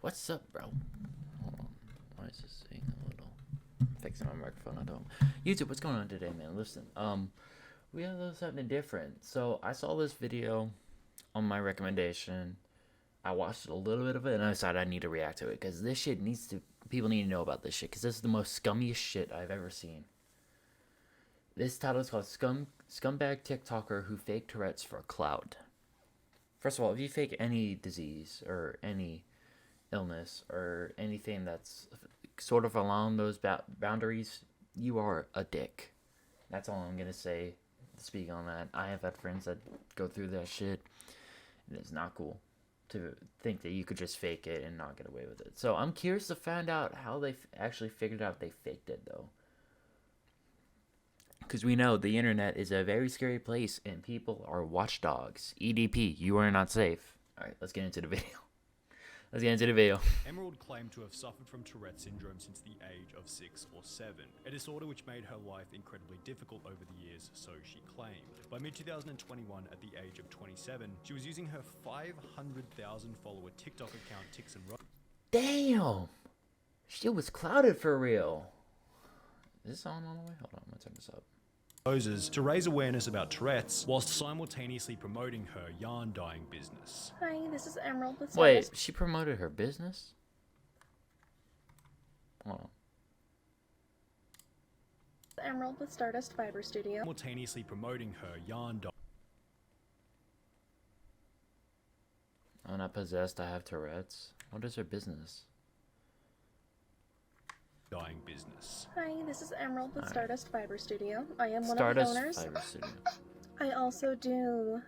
What's up, bro? Hold on. Why is this saying a little? Fixing my microphone. I don't. YouTube, what's going on today, man? Listen, we have a little something different. So I saw this video on my recommendation. I watched a little bit of it and I decided I need to react to it because this shit needs to. People need to know about this shit because this is the most scummiest shit I've ever seen. This title is called Scumbag TikToker Who Faked Tourette's for Clout. First of all, if you fake any disease or any illness or anything that's sort of along those boundaries, you are a dick. That's all I'm gonna say. Speak on that. I have had friends that go through that shit. And it's not cool to think that you could just fake it and not get away with it. So I'm curious to find out how they actually figured out they faked it, though. Because we know the internet is a very scary place and people are watchdogs. EDP, you are not safe. Alright, let's get into the video. Let's get into the video. Emerald claimed to have suffered from Tourette syndrome since the age of 6 or 7, a disorder which made her life incredibly difficult over the years, so she claimed. By mid-2021, at the age of 27, she was using her 500,000 follower TikTok account Tix and Rose. Damn! She was clouded for real. Is this on all the way? Hold on, I'm gonna turn this up. Roses to raise awareness about Tourette's whilst simultaneously promoting her yarn dyeing business. Hi, this is Emerald with Wait, Stardust. she promoted her business? Hold on. Emerald with Stardust Fiber Studio. Simultaneously promoting her yarn I'm not possessed, I have Tourette's. What is her business? dyeing business. Hi, this is Emerald with Alright. Stardust Fiber Studio. I am one Stardust of the owners. Fiber Studio. I also do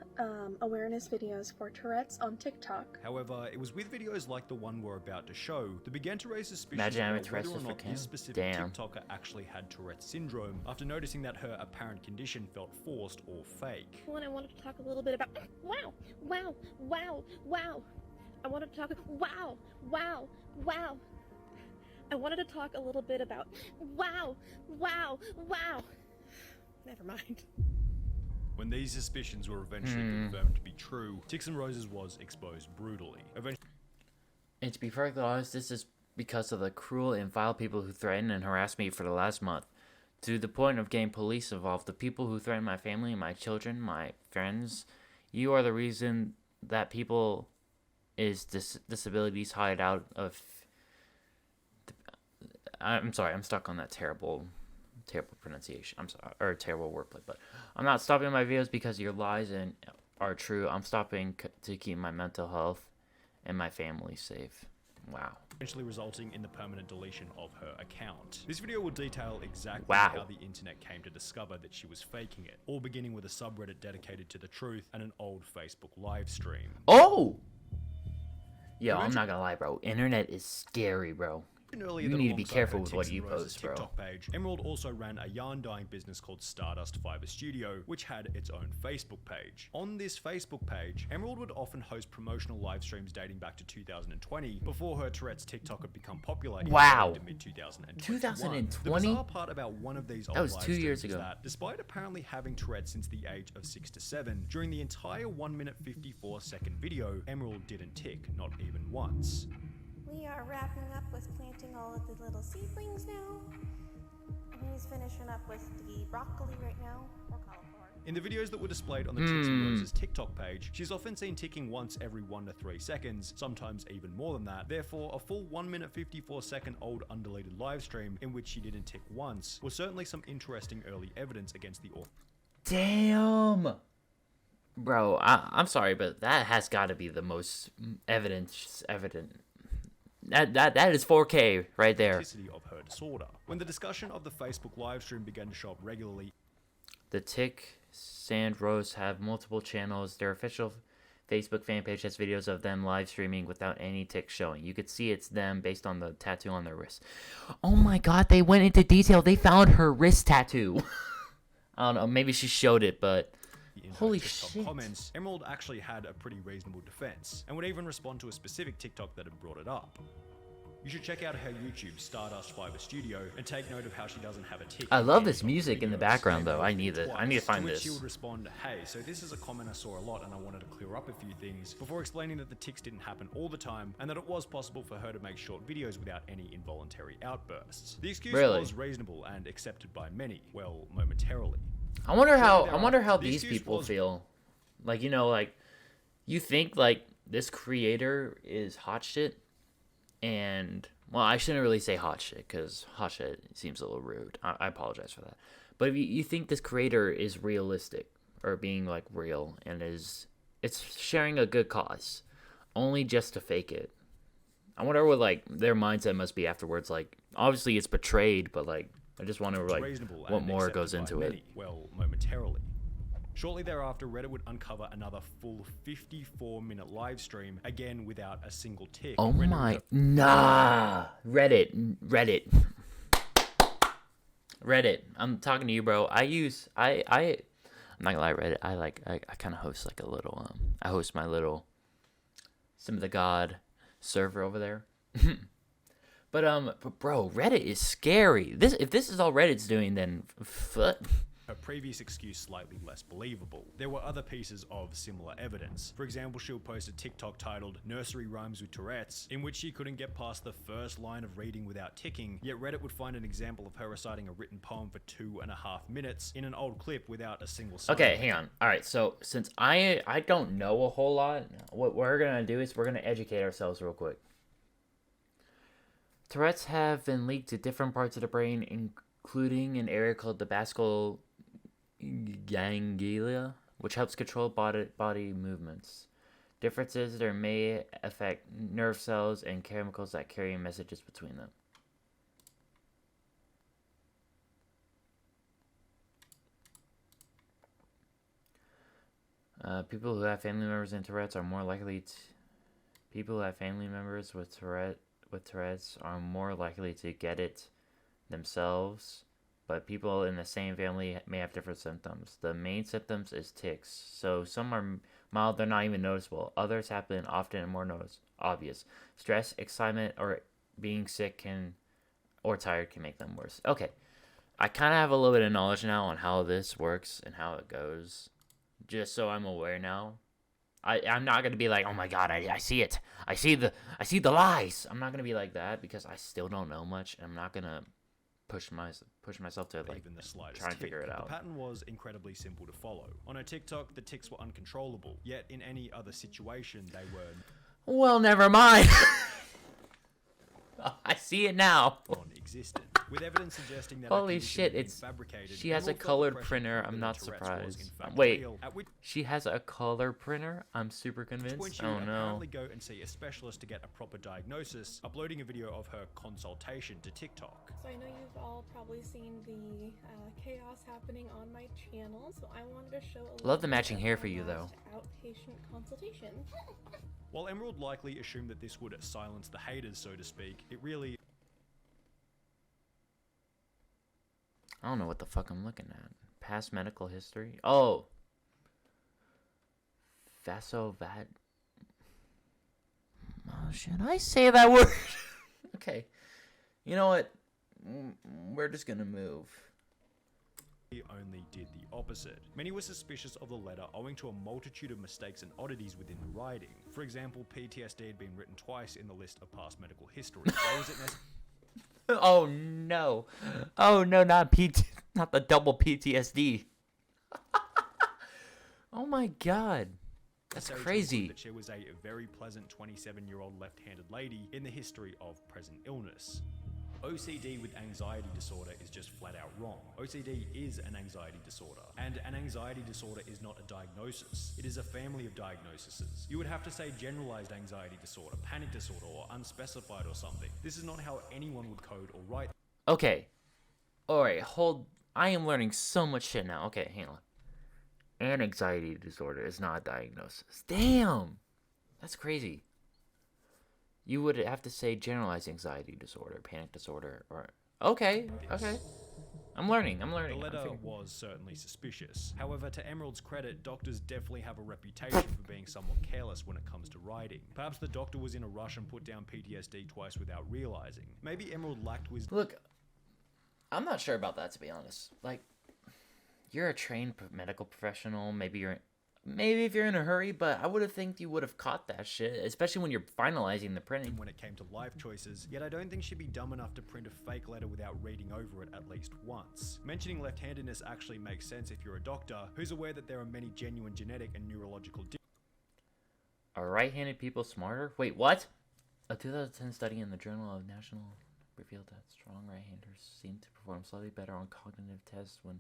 awareness videos for Tourette's on TikTok. However, it was with videos like the one we're about to show that began to raise suspicions Imagine having about whether Tourette's or for not Cam. this specific Damn. TikToker actually had Tourette's syndrome after noticing that her apparent condition felt forced or fake. When I wanted to talk a little bit about wow. I wanted to talk wow. I wanted to talk a little bit about wow. Never mind. When these suspicions were eventually confirmed to be true, Tix and Roses was exposed brutally. Eventually, And to be perfectly honest, this is because of the cruel and vile people who threatened and harassed me for the last month. To the point of getting police involved, the people who threaten my family, my children, my friends, you are the reason that people is disabilities hideout of... I'm sorry, I'm stuck on that terrible pronunciation. I'm sorry, or terrible wordplay, but I'm not stopping my videos because your lies are true. I'm stopping to keep my mental health and my family safe. Wow. resulting in the permanent deletion of her account. This video will detail exactly Wow. how the internet came to discover that she was faking it, all beginning with a subreddit dedicated to the truth and an old Facebook live stream. Oh! Yo, I'm not gonna lie, bro. Internet is scary, bro. Earlier You that need to be alongside careful her with what Tix you and Roses post, bro. TikTok page, Emerald also ran a yarn dyeing business called Stardust Fiber Studio, which had its own Facebook page. On this Facebook page, Emerald would often host promotional live streams dating back to 2020, before her Tourette's TikTok had become popular Wow. in mid-2021. 2020? The bizarre part about one of these old was live 2 years streams is ago. that, despite apparently having Tourette's since the age of 6 to 7, during the entire 1 minute 54 second video, Emerald didn't tick, not even once. We are wrapping up with planting all of the little seedlings now. And he's finishing up with the broccoli right now, or cauliflower. In the videos that were displayed on the Tix and Roses TikTok page, she's often seen ticking once every 1 to 3 seconds, sometimes even more than that. Therefore, a full 1 minute 54 second old undeleted live stream in which she didn't tick once was certainly some interesting early evidence against the author. Damn! Bro, I'm sorry, but that has got to be the most evident. That is 4K right there. Authenticity of her disorder. When the discussion of the Facebook live stream began to show up regularly, The Tick Sand Rose have multiple channels. Their official Facebook fan page has videos of them live streaming without any tick showing. You could see it's them based on the tattoo on their wrist. Oh my god, they went into detail. They found her wrist tattoo. I don't know, maybe she showed it, but in her holy TikTok shit. comments, Emerald actually had a pretty reasonable defense, and would even respond to a specific TikTok that had brought it up. You should check out her YouTube, Stardust Fiber Studio, and take note of how she doesn't have a tick. I love in this any of music the in the videos. background, They though. both I do need it. I twice, need to find to which this. she would respond, hey, so this is a comment I saw a lot and I wanted to clear up a few things, before explaining that the ticks didn't happen all the time and that it was possible for her to make short videos without any involuntary outbursts. The excuse Really? was reasonable and accepted by many, well, momentarily. I wonder how The these excuse people was- feel. Like, you know, like, you think like this creator is hot shit, and well, I shouldn't really say hot shit because hot shit seems a little rude. I apologize for that. But if you think this creator is realistic or being like real and it's sharing a good cause, only just to fake it. I wonder what like their mindset must be afterwards. Like, obviously it's betrayed, but like I just wonder like reasonable what and more accepted goes by into many, it. well, momentarily. Shortly thereafter, Reddit would uncover another full 54-minute live stream, again without a single tick. Oh rendering my, her nah, Reddit. I'm talking to you, bro. I'm not gonna lie, Reddit. I kind of host like a little, I host my little Sim of the God server over there. But bro, Reddit is scary. If this is all Reddit's doing, then her previous excuse slightly less believable. There were other pieces of similar evidence. For example, she'll post a TikTok titled Nursery Rhymes with Tourette's, in which she couldn't get past the first line of reading without ticking, yet Reddit would find an example of her reciting a written poem for 2.5 minutes in an old clip without a single sign. Okay, hang on. All right, so since I don't know a whole lot, what we're gonna do is we're gonna educate ourselves real quick. Tourette's have been linked to different parts of the brain, including an area called the basal ganglia, which helps control body movements. Differences there may affect nerve cells and chemicals that carry messages between them. People who have family members in Tourette's are more likely to. People who have family members with Tourette's are more likely to get it themselves, but people in the same family may have different symptoms. The main symptoms is tics, so some are mild, they're not even noticeable. Others happen often and more obvious. Stress, excitement, or being sick or tired can make them worse. Okay, I kind of have a little bit of knowledge now on how this works and how it goes, just so I'm aware now. I'm not gonna be like, oh my god, I see it. I see the lies. I'm not gonna be like that because I still don't know much, and I'm not gonna push myself to like Even the slightest try and tick. figure it out. The pattern was incredibly simple to follow. On her TikTok, the tics were uncontrollable, yet in any other situation, they were Well, never mind. I see it now. non-existent, with evidence suggesting that Holy her condition shit, had been it's fabricated. she has a and all felt the colored pressure printer. to I'm prove not that Tourette's was, in surprised. fact, Wait, real, at which she has a color printer? I'm super point convinced. she Oh would no. apparently go and see a specialist to get a proper diagnosis, uploading a video of her consultation to TikTok. So I know you've all probably seen the chaos happening on my channel, so I wanted to show a Love the little matching bit hair of for my you, though. last outpatient consultation. While Emerald likely assumed that this would silence the haters, so to speak, it really I don't know what the fuck I'm looking at. Past medical history. Oh. Vasovat. Oh, should I say that word? Okay. You know what? We're just gonna move. only did the opposite. Many were suspicious of the letter owing to a multitude of mistakes and oddities within the writing. For example, PTSD had been written twice in the list of past medical history. Why was it necessary? Oh no. Oh no, not not the double PTSD. Oh my god. That's to include crazy. That she was a very pleasant 27-year-old left-handed lady in the history of present illness. OCD with anxiety disorder is just flat out wrong. OCD is an anxiety disorder, and an anxiety disorder is not a diagnosis. It is a family of diagnoses. You would have to say generalized anxiety disorder, panic disorder, or unspecified or something. This is not how anyone would code or write. Okay. Alright, I am learning so much shit now. Okay, hang on. An anxiety disorder is not a diagnosis. Damn! That's crazy. You would have to say generalized anxiety disorder, panic disorder, or... Okay, okay. I'm learning. The I'm letter figuring. was certainly suspicious. However, to Emerald's credit, doctors definitely have a reputation for being somewhat careless when it comes to writing. Perhaps the doctor was in a rush and put down PTSD twice without realizing. Maybe Emerald lacked wisdom. Look, I'm not sure about that, to be honest. Like, you're a trained medical professional. Maybe if you're in a hurry, but I would have think you would have caught that shit, especially when you're finalizing the printing. When it came to life choices, yet I don't think she'd be dumb enough to print a fake letter without reading over it at least once. Mentioning left-handedness actually makes sense if you're a doctor who's aware that there are many genuine genetic and neurological Are right-handed people smarter? Wait, what? A 2010 study in the Journal of National revealed that strong right-handers seem to perform slightly better on cognitive tests when...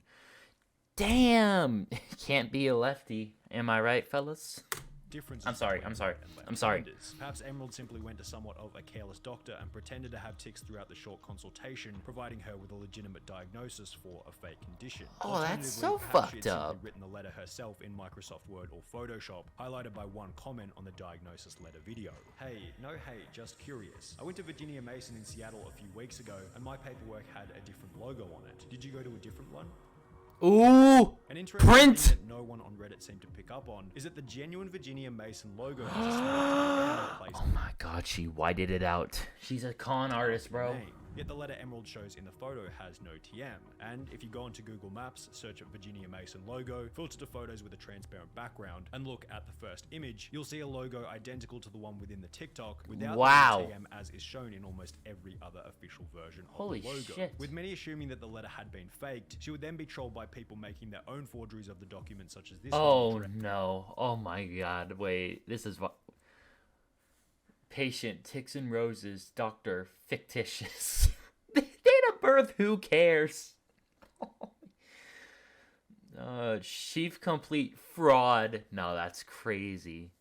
Damn! Can't be a lefty. Am I right, fellas? differences. I'm sorry. between right and I'm sorry. left-handers. Perhaps Emerald simply went to somewhat of a careless doctor and pretended to have tics throughout the short consultation, providing her with a legitimate diagnosis for a fake condition. Oh, that's so Alternatively, perhaps she had fucked simply up. written the letter herself in Microsoft Word or Photoshop, highlighted by one comment on the diagnosis letter video. Hey, no hate, just curious. I went to Virginia Mason in Seattle a few weeks ago, and my paperwork had a different logo on it. Did you go to a different one? Ooh! An interesting Print! thing that no one on Reddit seemed to pick up on is that the genuine Virginia Mason logo has a small place. Oh my god, she whited it out. She's a con artist, bro. Name. Yet the letter Emerald shows in the photo has no TM. And if you go onto Google Maps, search at Virginia Mason logo, filter to photos with a transparent background, and look at the first image, you'll see a logo identical to the one within the TikTok without Wow. the TM as is shown in almost every other official version of Holy the logo. shit. With many assuming that the letter had been faked, she would then be trolled by people making their own forgeries of the document such as this Oh one. no. Oh my god. Wait, this is what. Patient Ticks and Roses, Doctor Fictitious. Date of birth, who cares? Chief Complete Fraud. No, that's crazy.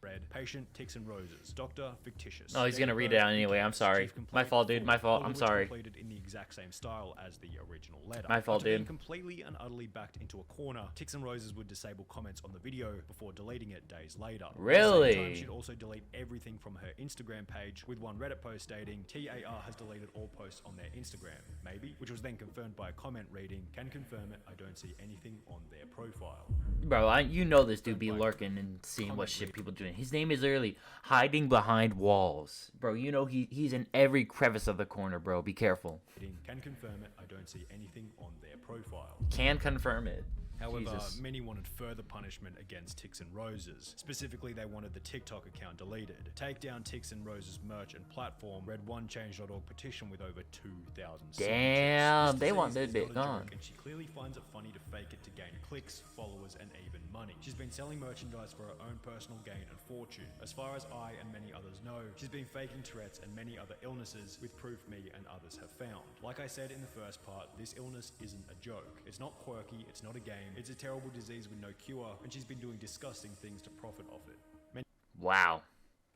Read, Patient Ticks and Roses, Doctor Fictitious. Oh, he's Date gonna of read birth, it out anyway. I'm details, sorry. chief My complaint, fault, dude. full, My fault. all of I'm which sorry. completed in the exact same style as the original letter. My fault, After being dude. completely and utterly backed into a corner, Ticks and Roses would disable comments on the video before deleting it days later. At the same time, Really? she'd also delete everything from her Instagram page, with one Reddit post stating, TAR has deleted all posts on their Instagram. Maybe, which was then confirmed by a comment reading, can confirm it, I don't see anything on their profile. Bro, you know this dude be lurking and seeing what shit people doing. His name is literally hiding behind walls. Bro, you know he's in every crevice of the corner, bro. Be careful. Can confirm it, I don't see anything on their profile. Can confirm it. However, Jesus. many wanted further punishment against Ticks and Roses. Specifically, they wanted the TikTok account deleted. Take down Ticks and Roses merch and platform. Read one Change.org petition with over 2,000 signatures. Damn, This they want disease that is bit not a gone. joke, and she clearly finds it funny to fake it to gain clicks, followers, and even money. She's been selling merchandise for her own personal gain and fortune. As far as I and many others know, she's been faking Tourette's and many other illnesses, with proof me and others have found. Like I said in the first part, this illness isn't a joke. It's not quirky, it's not a game, it's a terrible disease with no cure, and she's been doing disgusting things to profit off it. Wow.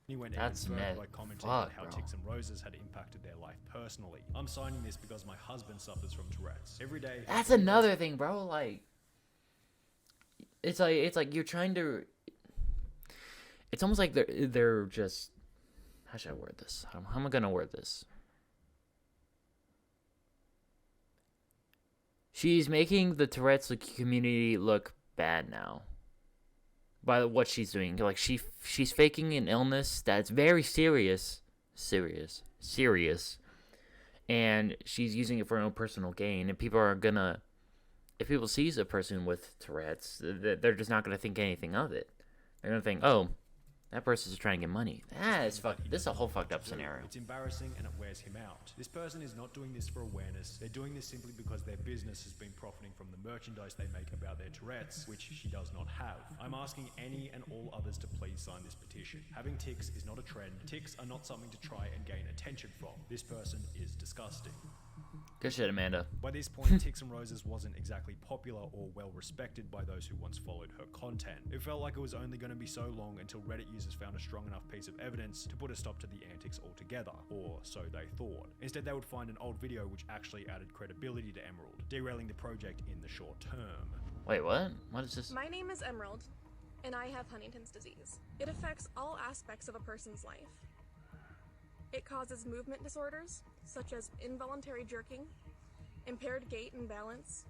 Many went That's even further mad. by commenting on Fuck, how bro. Ticks and Roses had impacted their life personally. I'm signing this because my husband suffers from Tourette's. Every day. That's another thing, bro. Like, it's like you're trying to. It's almost like they're just. How should I word this? How am I gonna word this? She's making the Tourette's community look bad now. By what she's doing, like she's faking an illness that's very serious, and she's using it for her own personal gain. And people are gonna, if people sees a person with Tourette's, they're just not gonna think anything of it. They're gonna think, oh, that person's trying to get money. That is fucked. This is a whole fucked up scenario. It's embarrassing and it wears him out. This person is not doing this for awareness. They're doing this simply because their business has been profiting from the merchandise they make about their Tourette's, which she does not have. I'm asking any and all others to please sign this petition. Having tics is not a trend. Tics are not something to try and gain attention from. This person is disgusting. Good shit, Amanda. By this point, Ticks and Roses wasn't exactly popular or well respected by those who once followed her content. It felt like it was only going to be so long until Reddit users found a strong enough piece of evidence to put a stop to the antics altogether, or so they thought. Instead, they would find an old video which actually added credibility to Emerald, derailing the project in the short term. Wait, what? What is this? My name is Emerald, and I have Huntington's disease. It affects all aspects of a person's life. It causes movement disorders, such as involuntary jerking, impaired gait and balance,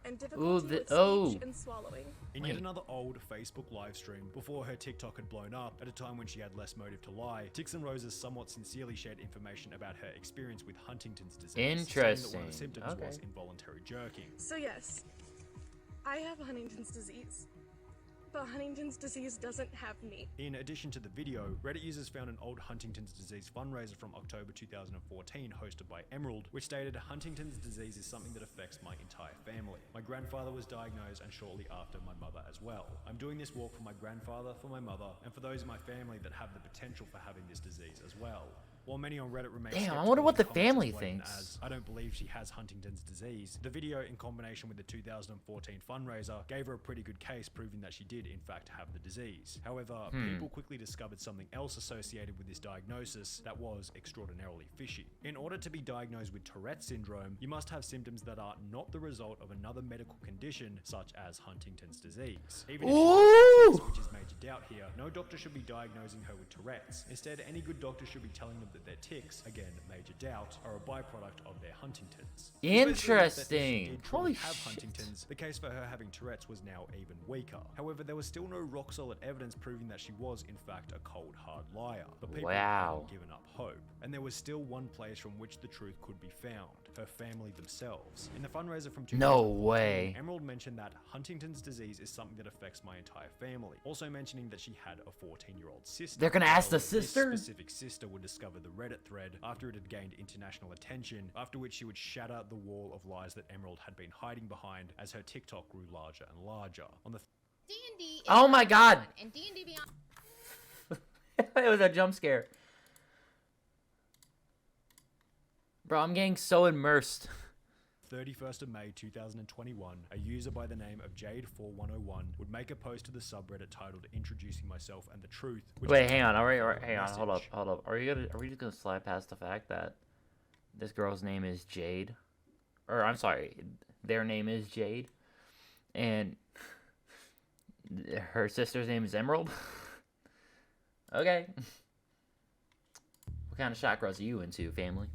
and Ooh, difficulty with oh. speech and swallowing. In yet Wait. another old Facebook live stream, before her TikTok had blown up, at a time when she had less motive to lie, Tix and Roses somewhat sincerely shared information about her experience with Huntington's disease. saying that one of Interesting. the symptoms Okay. was involuntary jerking. So yes, I have Huntington's disease. But Huntington's disease doesn't have me. In addition to the video, Reddit users found an old Huntington's disease fundraiser from October 2014 hosted by Emerald, which stated Huntington's disease is something that affects my entire family. My grandfather was diagnosed and shortly after my mother as well. I'm doing this walk for my grandfather, for my mother, and for those in my family that have the potential for having this disease as well. While many on Reddit remain Damn, I skeptical wonder what and the comments family explain thinks. as, I don't believe she has Huntington's disease. The video, in combination with the 2014 fundraiser, gave her a pretty good case proving that she did in fact have the disease. However, people quickly discovered something else associated with this diagnosis that was extraordinarily fishy. In order to be diagnosed with Tourette's syndrome, you must have symptoms that are not the result of another medical condition such as Huntington's disease. Even if she does have tics, which is major doubt here, no doctor should be diagnosing her with Tourette's. Instead, any good doctor should be telling them that their tics, again major doubt, are a byproduct of their Huntington's. This basically meant that if she Interesting. did truly Holy have shit. Huntington's, the case for her having Tourette's was now even weaker. However, there was still no rock solid evidence proving that she was in fact a cold hard liar. But people Wow. hadn't given up hope, and there was still one place from which the truth could be found: her family themselves. In the fundraiser from 2014, No way. Emerald mentioned that Huntington's disease is something that affects my entire family, also mentioning that she had a 14-year-old sister. They're gonna ask the However, this sister? specific sister would discover the Reddit thread after it had gained international attention, after which she would shatter the wall of lies that Emerald had been hiding behind as her TikTok grew larger and larger. On the D&D is Oh my not God. fun, and D&D Beyond It was a jump scare. Bro, I'm getting so immersed. 31st of May 2021, a user by the name of Jade4101 would make a post to the subreddit titled "Introducing Myself and the Truth." Which Wait, is hang on. a Hang on. Hold up. message. Hold up. Are we just gonna slide past the fact that this girl's name is Jade, or I'm sorry, their name is Jade, and her sister's name is Emerald? Okay. What kind of chakras are you into, family?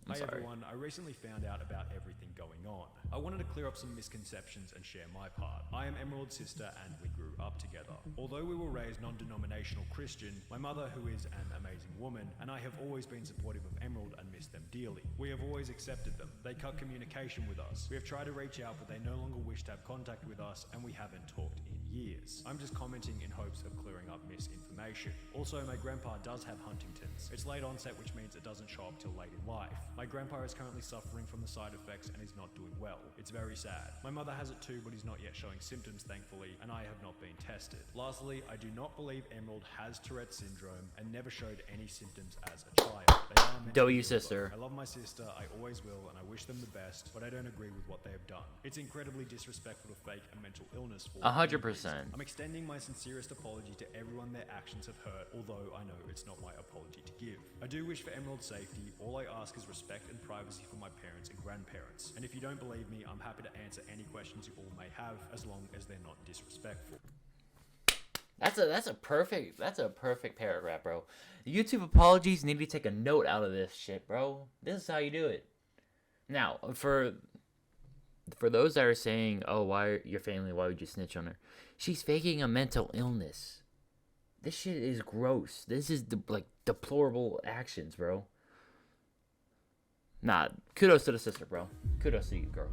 I'm Hi sorry. everyone, I recently found out about everything going on. I wanted to clear up some misconceptions and share my part. I am Emerald's sister and we grew up together. Although we were raised non-denominational Christian, my mother, who is an amazing woman, and I have always been supportive of Emerald and miss them dearly. We have always accepted them. They cut communication with us. We have tried to reach out, but they no longer wish to have contact with us, and we haven't talked in years. I'm just commenting in hopes of clearing up misinformation. Also, my grandpa does have Huntington's. It's late onset, which means it doesn't show up till late in life. My grandpa is currently suffering from the side effects and is not doing well. It's very sad. My mother has it too, but is not yet showing symptoms, thankfully, and I have not been tested. Lastly, I do not believe Emerald has Tourette's syndrome and never showed any symptoms as a child. They are meant to Do be you, good luck. sister? I love my sister, I always will, and I wish them the best, but I don't agree with what they have done. It's incredibly disrespectful to fake a mental illness for 100%. any reason. I'm extending my sincerest apology to everyone their actions have hurt, although I know it's not my apology to give. I do wish for Emerald's safety. All I ask is respect and privacy for my parents and grandparents. And if you don't believe me, I'm happy to answer any questions you all may have, as long as they're not disrespectful. That's a perfect paragraph, bro. YouTube apologies need to take a note out of this shit, bro. This is how you do it. Now, for those that are saying, "Oh, why your family? Why would you snitch on her?" She's faking a mental illness. This shit is gross. This is deplorable actions, bro. Nah, kudos to the sister, bro. Kudos to you, girl.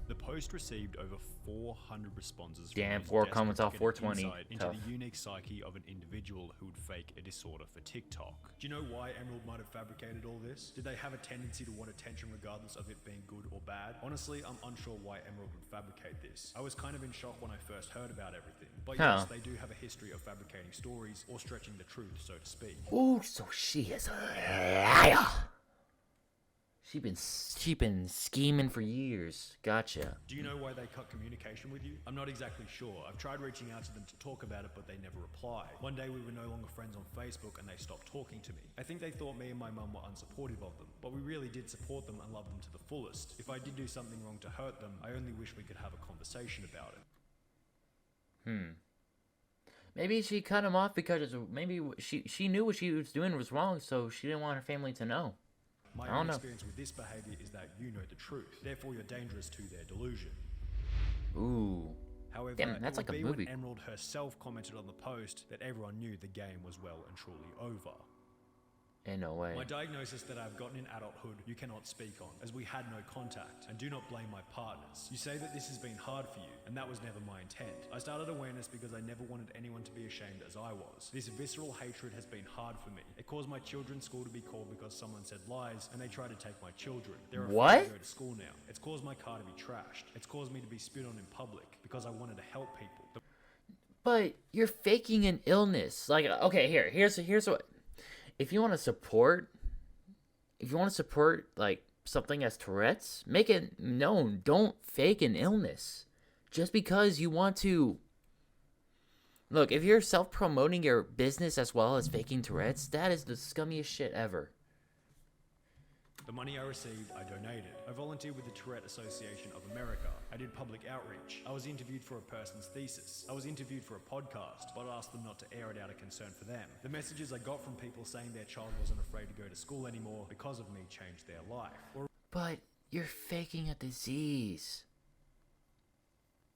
The post received over 400 responses. from Damn, users 4 desperate comments to off get an 420. insight into Tough. the unique psyche of an individual who would fake a disorder for TikTok. Do you know why Emerald might have fabricated all this? Did they have a tendency to want attention regardless of it being good or bad? Honestly, I'm unsure why Emerald would fabricate this. I was kind of in shock when I first heard about everything. But yes, they do have a history of fabricating stories or stretching the truth, so to speak. Ooh, so she is a liar. She been scheming for years. Gotcha. Do you know why they cut communication with you? I'm not exactly sure. I've tried reaching out to them to talk about it, but they never reply. One day we were no longer friends on Facebook and they stopped talking to me. I think they thought me and my mum were unsupportive of them, but we really did support them and love them to the fullest. If I did do something wrong to hurt them, I only wish we could have a conversation about it. Maybe she cut him off because maybe she knew what she was doing was wrong, so she didn't want her family to know. My I don't own know. experience with this behavior is that you know the truth, therefore you're dangerous to their delusion. Ooh. However, Damn, that's it like would a be movie. when Emerald herself commented on the post that everyone knew the game was well and truly over. Ain't no way. My diagnosis that I've gotten in adulthood you cannot speak on, as we had no contact, and do not blame my partners. You say that this has been hard for you, and that was never my intent. I started awareness because I never wanted anyone to be ashamed as I was. This visceral hatred has been hard for me. It caused my children's school to be called because someone said lies, and they tried to take my children. They're afraid What? to go to school now. It's caused my car to be trashed. It's caused me to be spit on in public, because I wanted to help people. But you're faking an illness. Like, okay, here's what. If you want to support like something as Tourette's, make it known. Don't fake an illness just because you want to. Look, if you're self-promoting your business as well as faking Tourette's, that is the scummiest shit ever. The money I received, I donated. I volunteered with the Tourette Association of America. I did public outreach. I was interviewed for a person's thesis. I was interviewed for a podcast, but I asked them not to air it out of concern for them. The messages I got from people saying their child wasn't afraid to go to school anymore because of me changed their life. Or But you're faking a disease.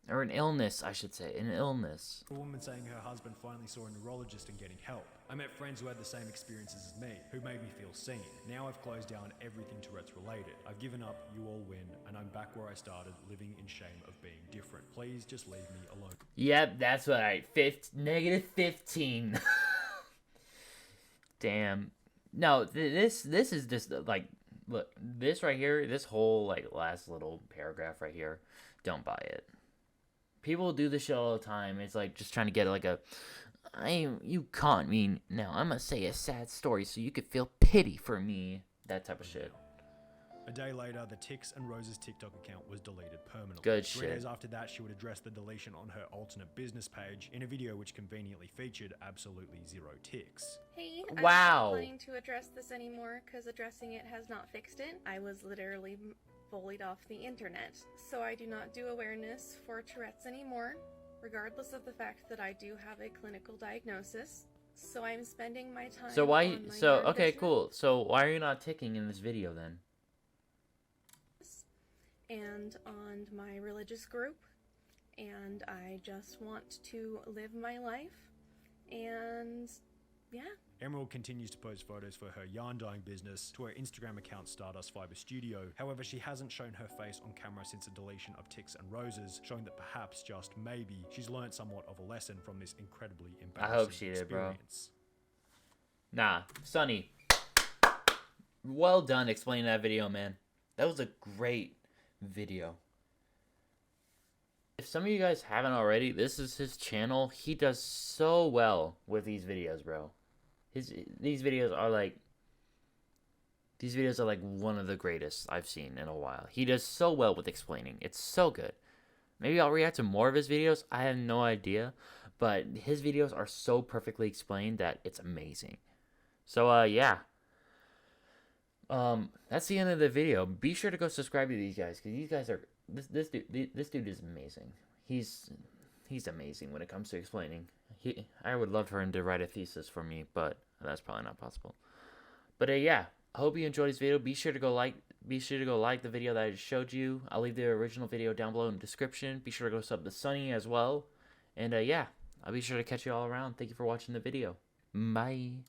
Or an illness, I should say. An illness. a woman saying her husband finally saw a neurologist and getting help. I met friends who had the same experiences as me, who made me feel seen. Now I've closed down everything Tourette's related. I've given up, you all win, and I'm back where I started, living in shame of being different. Please just leave me alone. Yep, that's right. Negative 15. Damn. No, this is just like, look, this right here, this whole like last little paragraph right here, don't buy it. People do this shit all the time. It's like just trying to get like you can't mean, now I'm gonna say a sad story so you could feel pity for me. That type of shit. A day later, the Tix and Rose's TikTok account was deleted permanently. Good 3 shit. days after that, she would address the deletion on her alternate business page in a video which conveniently featured absolutely zero ticks. Hey, Wow. I'm not planning to address this anymore because addressing it has not fixed it. I was literally bullied off the internet. So I do not do awareness for Tourette's anymore, regardless of the fact that I do have a clinical diagnosis. So I'm spending my time So why? on my So yard okay, business cool. So why are you not ticking in this video then? and on my religious group, and I just want to live my life, and yeah. Emerald continues to post photos for her yarn dyeing business to her Instagram account Stardust Fiber Studio. However, she hasn't shown her face on camera since the deletion of Tix and Roses, showing that perhaps, just maybe, she's learned somewhat of a lesson from this incredibly embarrassing hope she did, bro. experience. Nah, Sonny. Well done explaining that video, man. That was a great video. If some of you guys haven't already, this is his channel. He does so well with these videos, bro. These videos are like one of the greatest I've seen in a while. He does so well with explaining. It's so good. Maybe I'll react to more of his videos. I have no idea, but his videos are so perfectly explained that it's amazing. So yeah. That's the end of the video. Be sure to go subscribe to these guys because these guys are this dude is amazing. He's amazing when it comes to explaining. I would love for him to write a thesis for me, but that's probably not possible. But yeah, I hope you enjoyed this video. Be sure to go like the video that I just showed you. I'll leave the original video down below in the description. Be sure to go sub to Sonny as well. And yeah, I'll be sure to catch you all around. Thank you for watching the video. Bye.